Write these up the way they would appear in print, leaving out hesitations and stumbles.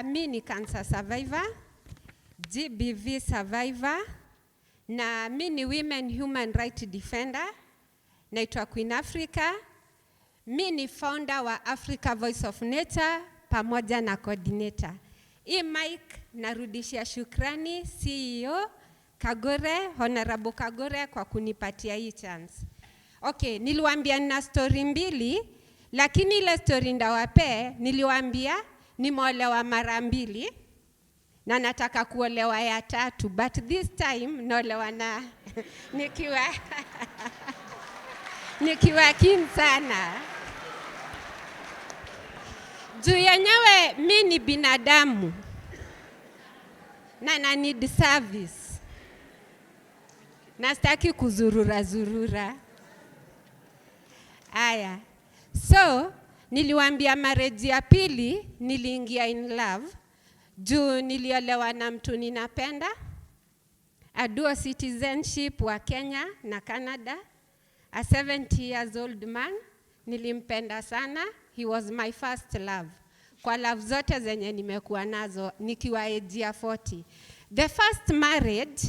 Mimi ni cancer survivor, GBV survivor, na mimi ni women human rights defender, naitwa Queen Africa. Mimi ni founder wa Africa Voice of Nature pamoja na coordinator. Hii mic narudishia shukrani CEO Kagore, Honorable Kagore kwa kunipatia hii chance. Okay, niliwaambia nina story mbili, lakini ile story ndawape niliwaambia nimeolewa mara mbili na nataka kuolewa ya tatu, but this time naolewa na nikiwa keen sana. Juu yenyewe mimi ni binadamu na need service. Nastaki kuzurura. Aya. So, niliwaambia marriage ya pili niliingia in love. Juu niliolewa na mtu ninapenda. A dual citizenship wa Kenya na Canada. A 70 years old man. Nilimpenda sana. He was my first love. Kwa love zote zenye nimekuwa nazo nikiwa age ya 40. The first marriage,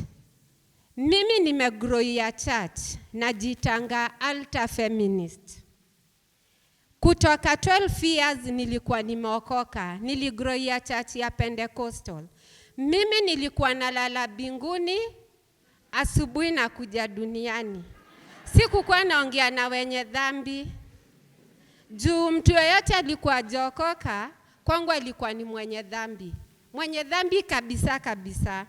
mimi nimegrow ya church, najitanga altar feminist. Kutoka 12 years nilikuwa nimeokoka, niligrow ya church ya Pentecostal. Mimi nilikuwa nalala binguni, asubuhi na kuja duniani. Sikukuwa naongea na wenye dhambi. Juu mtu yeyote alikuwa jokoka, kwangu alikuwa ni mwenye dhambi. Mwenye dhambi kabisa.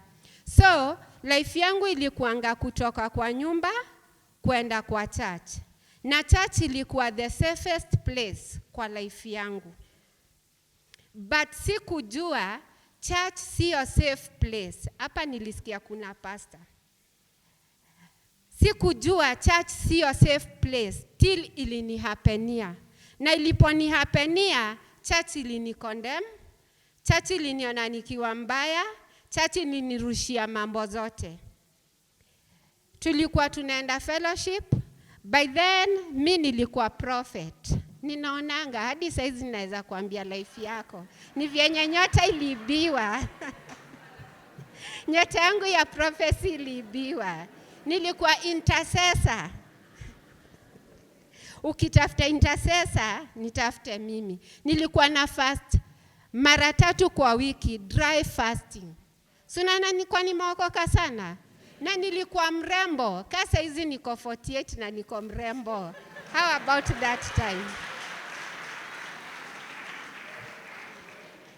So, life yangu ilikuanga kutoka kwa nyumba, kwenda kwa church. Na church ilikuwa the safest place kwa life yangu. But sikujua church sio safe place. Hapa nilisikia kuna pastor. Sikujua church sio safe place till ilinihapenia. Na iliponihapenia, church ilinicondemn, church iliniona nikiwa mbaya, church ilinirushia mambo zote. Tulikuwa tunaenda fellowship, by then mimi nilikuwa prophet. Ninaonanga hadi saizi naweza kuambia life yako. Ni vyenye nyota iliibiwa. Nyota yangu ya prophecy iliibiwa. Nilikuwa intercessor. Ukitafuta intercessor, nitafute mimi. Nilikuwa na fast mara 3 kwa wiki, dry fasting. Sunana nilikuwa nimeokoka sana. Na nilikuwa mrembo. Kasa hizi niko 48 na niko mrembo. How about that time?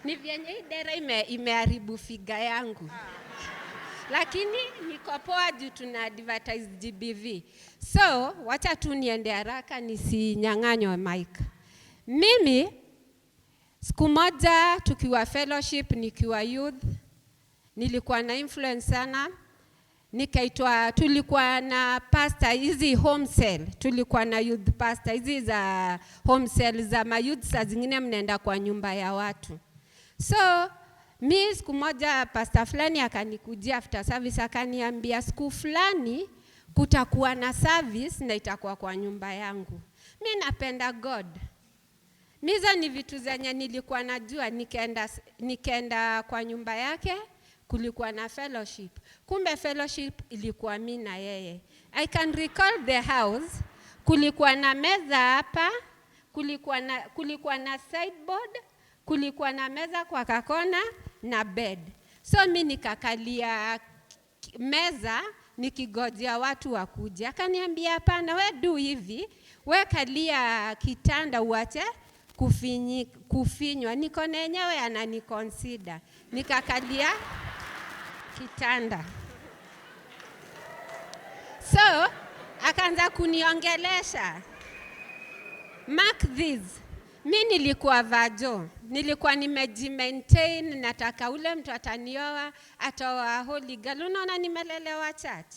Ni vyenye hii dera imeharibu figa yangu. Lakini niko poa juu tuna advertise GBV. So, wacha tu niende haraka nisinyang'anywe mic. Mimi, siku moja tukiwa fellowship, nikiwa youth, nilikuwa na influence sana. Tulikuwa na pastor hizi home cell, tulikuwa na youth pastor hizi za home cell za mayouth, saa zingine mnaenda kwa nyumba ya watu. So, mimi siku moja pastor fulani akanikujia after service akaniambia siku fulani kutakuwa na service na itakuwa kwa nyumba yangu. Mimi napenda God. Mizo ni vitu zenye nilikuwa najua, nikaenda kwa nyumba yake, kulikuwa na fellowship. Kumbe fellowship ilikuwa mimi na yeye. I can recall the house, kulikuwa na meza hapa, kulikuwa na sideboard, kulikuwa na meza kwa kakona na bed. So mimi nikakalia meza nikigojea watu wakuje. Akaniambia hapana, wewe do hivi, wewe kalia kitanda uache kufinywa. Niko na yenyewe ananiconsider. Nikakalia kitanda. So, akaanza kuniongelesha. Mark this. Mimi nilikuwa vajo. Nilikuwa nimejimaintain, nataka ule mtu atanioa, ataoa holy girl. Unaona nimelelewa church.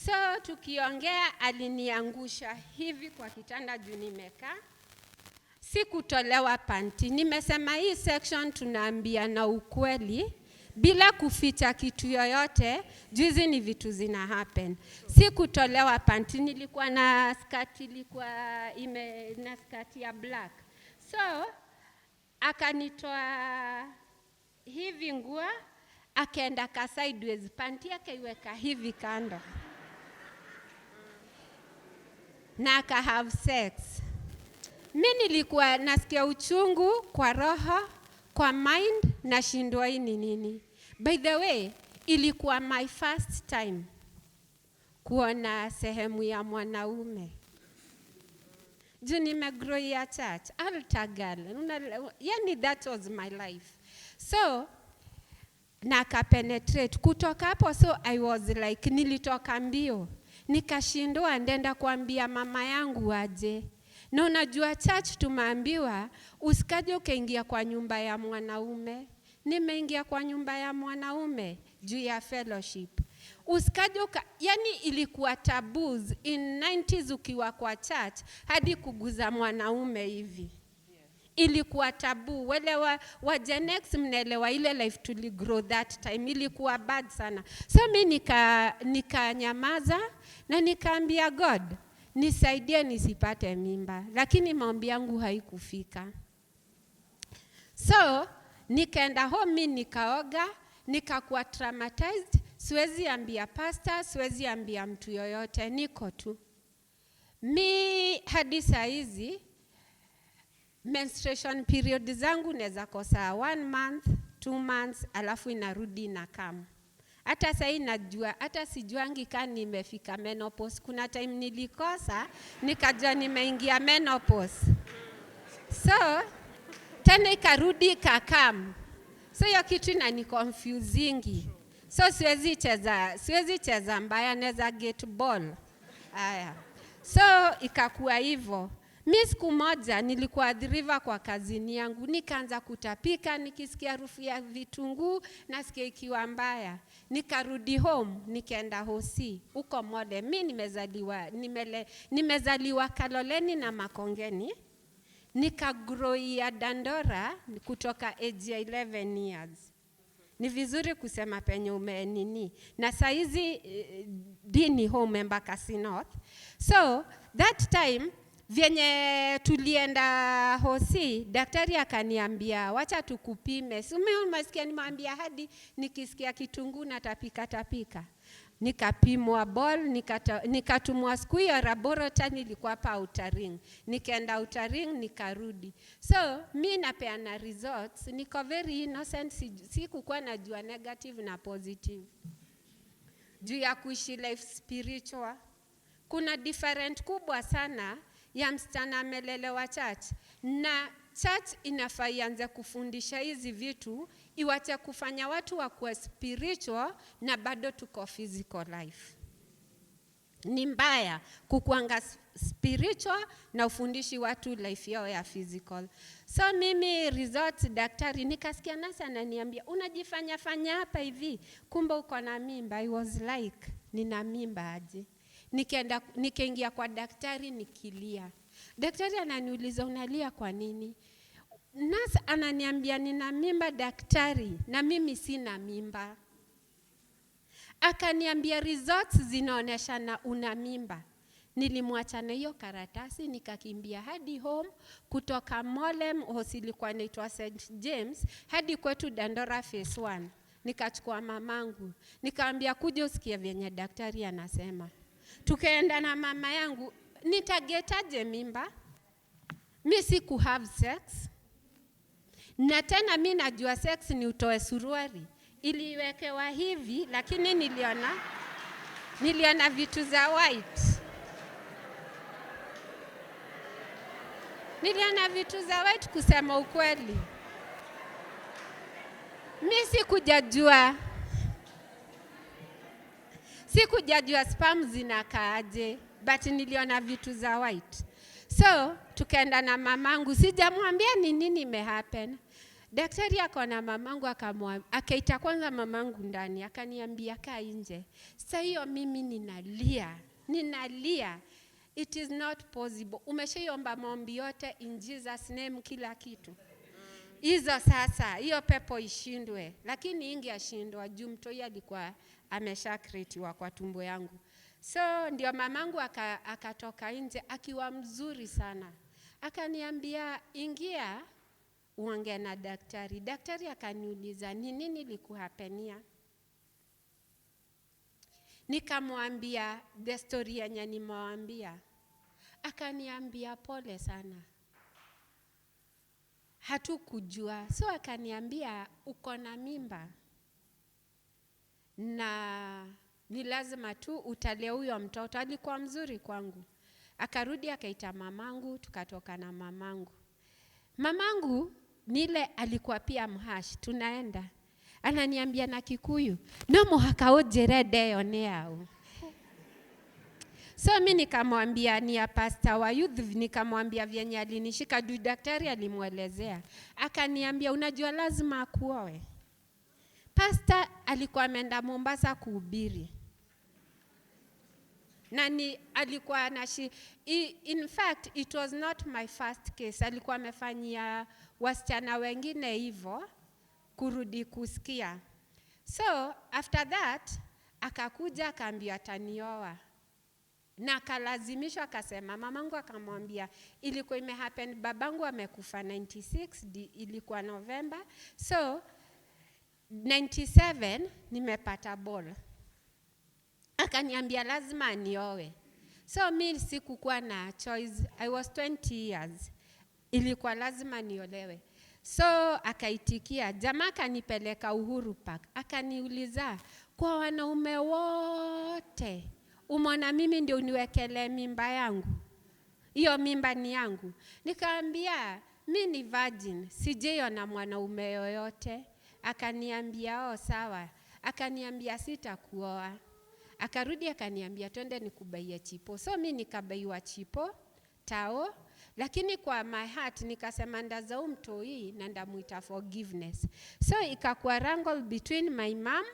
So, tukiongea aliniangusha hivi kwa kitanda juu nimekaa. Sikutolewa panty. Nimesema hii section tunaambia na ukweli bila kuficha kitu yoyote, juzi ni vitu zina happen. Sikutolewa panty, nilikuwa na skati, na skati ya black. So, akanitoa hii nguo, akaenda ka sideways, panti yake iweka hivi kando. Na aka have sex. Mimi nilikuwa nasikia uchungu kwa roho, kwa mind, na shindwa hii ni nini. By the way, ilikuwa my first time kuona sehemu ya mwanaume. Juu nimegrow ya church, altar girl. Yani that was my life. So, naka penetrate. Kutoka hapo, so I was like, nilitoka mbio. Nikashindwa ndenda kuambia mama yangu aje. Na unajua church tumeambiwa, usikaje ukaingia kwa nyumba ya mwanaume. Nimeingia kwa nyumba ya mwanaume juu ya fellowship. Usikaje yani ilikuwa taboos in 90s ukiwa kwa church hadi kuguza mwanaume hivi. Ilikuwa tabu. Wale wa Gen X mnaelewa ile life tuligrow that time. Ilikuwa bad sana. So mimi nikanyamaza na nikaambia God, nisaidie nisipate mimba. Lakini maombi yangu haikufika. So nikaenda home, mimi nikaoga, nikakuwa traumatized. Siwezi ambia pastor, siwezi ambia mtu yoyote, niko tu. Mi hadi saa hizi menstruation period zangu naweza kosa 1 month, 2 months, alafu inarudi na kam. Hata sasa najua, hata sijuangi kama nimefika menopause. Kuna time nilikosa, nikajua nimeingia menopause. So, tena ikarudi kakam. So, hiyo kitu inani confusingi. So, siwezi cheza mbaya, naweza get ball. Aya. So, ikakuwa hivyo. Mimi siku moja nilikuwa adhiriva kwa kazini yangu, nikaanza kutapika, nikisikia harufu ya vitunguu, nasikia ikiwa mbaya. Nikarudi home, nikaenda hosi, uko Mode. Mimi nimezaliwa Kaloleni na Makongeni. Nikagrow ya Dandora kutoka age ya 11 years. Ni vizuri kusema penye umenini. Na saizi dini home Embakasi North. So, that time, vyenye tulienda hosi, daktari akaniambia, wacha tukupime. Umesikia nimwambia hadi nikisikia kitunguu na tapika. Nikapimwa ball, nikatumwa siku hiyo laboratory, nilikuwa hapa Outer Ring. Nikaenda Outer Ring, nikarudi. So, mimi napeana results, niko very innocent, sikukuwa najua negative na positive. Juu ya kuishi life spiritual. Kuna different kubwa sana ya msichana amelelewa church. Na church inafaa ianze kufundisha hizi vitu, iwache kufanya watu wakuwe spiritual na bado tuko physical life. Ni mbaya kukuanga spiritual na ufundishi watu life yao ya physical. So mimi results daktari nikasikia nasa ananiambia, unajifanya hapa hivi, kumbe uko na mimba. I was like, nina mimba aje? Nikaingia kwa daktari nikilia. Daktari ananiuliza, unalia kwa nini? Nasa ananiambia nina mimba daktari, na mimi sina mimba. Akaniambia results zinaonesha na una mimba. Nilimwacha na hiyo karatasi, nikakimbia hadi home. Kutoka Molem ilikuwa inaitwa St James hadi kwetu Dandora phase 1. Nikachukua mamangu, nikamwambia kuja usikie vyenye daktari anasema. Tukaenda na mama yangu, nitagetaje mimba? Mimi siku have sex. Na tena mimi najua sex ni utoe suruari. Iliwekewa hivi, lakini niliona vitu za white. Niliona vitu za white kusema ukweli. Mimi sikujua sperm zinakaaje, but niliona vitu za white. So, tukaenda na mamangu, sijamwambia ni nini imehappen. Daktari akaona mamangu akaita kwanza mamangu ndani, akaniambia kaa nje. Sasa hiyo mimi ninalia. It is not possible. Umeshaomba maombi yote in Jesus name kila kitu. Hizo sasa, hiyo pepo ishindwe. Lakini ingeashindwa juu mtoi alikuwa ameshakretiwa kwa tumbo yangu. So ndio mamangu akatoka nje akiwa mzuri sana. Akaniambia ingia uongee na daktari. Daktari akaniuliza, ni nini likuhapenia? Nikamwambia the story yenye nimewambia. Akaniambia pole sana, hatukujua. So akaniambia uko na mimba na ni lazima tu utalea huyo mtoto. Alikuwa mzuri kwangu. Akarudi akaita mamangu, tukatoka na mamangu. Mamangu nile alikuwa pia mhash, tunaenda. Ananiambia na Kikuyu, no muhaka ujire deyo neau. So mimi nikamwambia ni ya pastor wa youth, nikamwambia vyenye alinishika, daktari alimuelezea. Akaniambia unajua lazima akuoe. Pastor alikuwa ameenda Mombasa kuhubiri. Nani alikuwa in fact it was not my first case. Alikuwa amefanyia wasichana wengine hivyo kurudi kusikia. So after that akakuja akaambia atanioa. Na akalazimishwa, akasema mamangu akamwambia ilikuwa imehappen, babangu amekufa 96, ilikuwa November. So 97 nimepata ball. Akaniambia lazima anioe. So mimi sikukuwa na choice. I was 20 years. Ilikuwa lazima niolewe. So akaitikia. Jamaa akanipeleka Uhuru Park. Akaniuliza, kwa wanaume wote umeona mimi ndio uniwekele mimba yangu? Hiyo mimba ni yangu. Nikaambia mimi ni virgin, sijaona mwanaume yoyote. Akaniambia sawa. Akaniambia sitakuoa. Akarudi akaniambia twende nikubaie chipo. So mimi nikabaiwa chipo tao, lakini kwa my heart nikasema ndaza umtoi na ndamuita forgiveness. So ikakuwa wrangle between my mom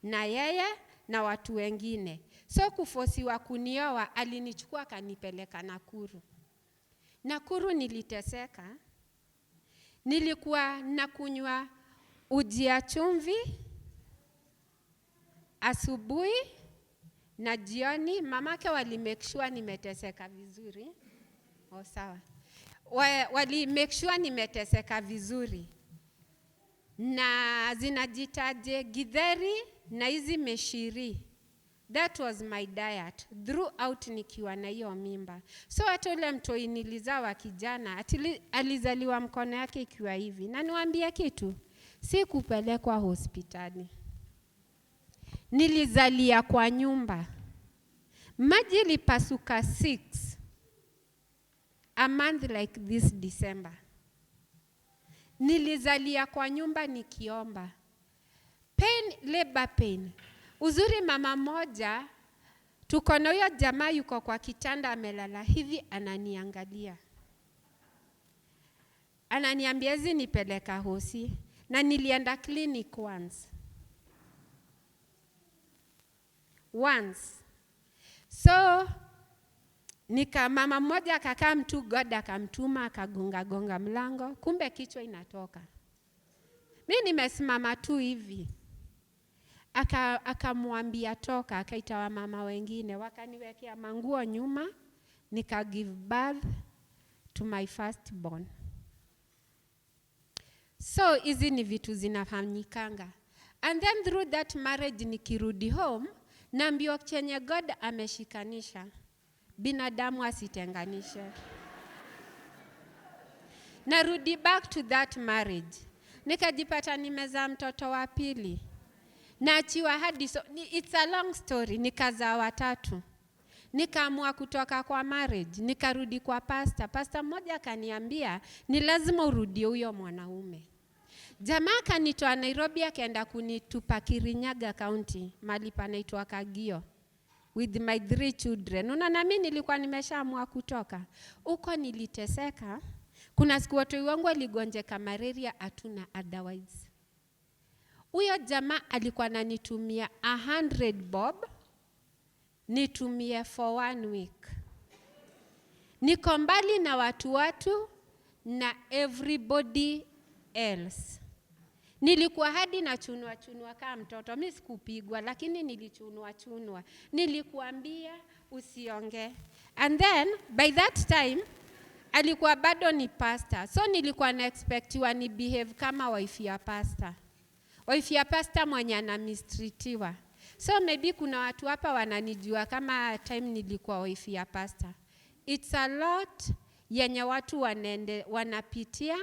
na yeye na watu wengine. So kufosiwa kunioa, alinichukua akanipeleka Nakuru. Nakuru niliteseka. Nilikuwa nakunywa uji ya chumvi asubuhi na jioni. Mamake wali make sure nimeteseka vizuri. Sawa. Wali make sure nimeteseka vizuri. Na zinajitaje githeri na hizi meshiri. That was my diet throughout nikiwa na hiyo mimba. So hata ule mtoi nilizaa wa kijana alizaliwa mkono yake ikiwa hivi. Na niwaambie kitu, si kupelekwa hospitali. Nilizalia kwa nyumba. Maji ilipasuka 6 a month like this December. Nilizalia kwa nyumba nikiomba. Pain, labor pain. Uzuri mama moja, tuko na huyo jamaa yuko kwa kitanda amelala hivi ananiangalia. Ananiambia hizi nipeleka hosi, na nilienda clinic once. So mama mmoja akakaa mtu God akamtuma akagonga mlango, kumbe kichwa inatoka. Mimi nimesimama tu hivi. Akamwambia toka, akaita wa mama wengine, wakaniwekea manguo nyuma, nika give birth to my firstborn. So hizi ni vitu zinafanyikanga. And then through that marriage nikirudi home, naambiwa chenye God ameshikanisha, binadamu asitenganishe. Narudi back to that marriage. Nikajipata nimezaa mtoto wa pili. Naachiwa hadi it's a long story. Nikazaa watatu. Nikaamua kutoka kwa marriage, nikarudi kwa pastor. Pastor mmoja akaniambia ni lazima urudie huyo mwanaume. Jamaa kanitoa Nairobi akaenda kunitupa Kirinyaga County, mahali panaitwa Kagio, with my 3 children. Unaona mimi nilikuwa nimeshaamua kutoka. Uko niliteseka. Kuna siku watu wangu waligonjeka malaria, hatuna otherwise. Huyo jamaa alikuwa ananitumia 100 bob, nitumie for 1 week. Niko mbali na watu na everybody else. Nilikuwa hadi na chunwa kama mtoto. Mimi sikupigwa, lakini nilikuambia usionge. And then by that time alikuwa bado ni pastor. So nilikuwa na expectiwa ni behave kama wife ya pastor. Wife ya pastor mwenye anamistreatiwa. So maybe kuna watu hapa wananijua kama time nilikuwa wife ya pastor. It's a lot yenye watu wanapitia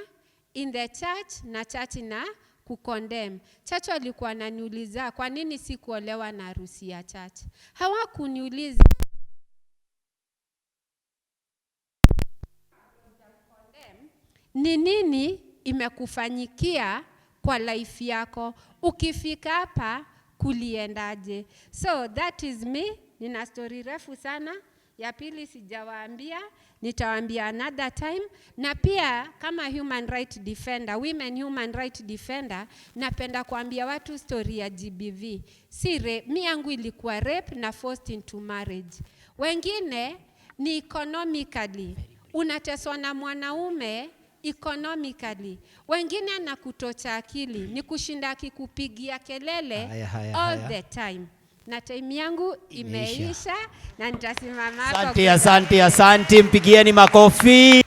in the church na church na kukondem. Church walikuwa wananiuliza kwa nini sikuolewa na harusi ya church. Hawakuniuliza ni nini imekufanyikia kwa life yako, ukifika hapa kuliendaje. So that is me. Nina story refu sana, ya pili sijawaambia, nitawaambia another time. Na pia kama human right defender, women human right defender, napenda kuambia watu story ya GBV. Si rape, mi yangu ilikuwa rape na forced into marriage. Wengine ni economically, unateswa na mwanaume economically. Wengine na kutocha akili, ni kushinda akikupigia kelele all the time. Na time yangu imeisha na nitasimama hapo. Asante, mpigieni makofi.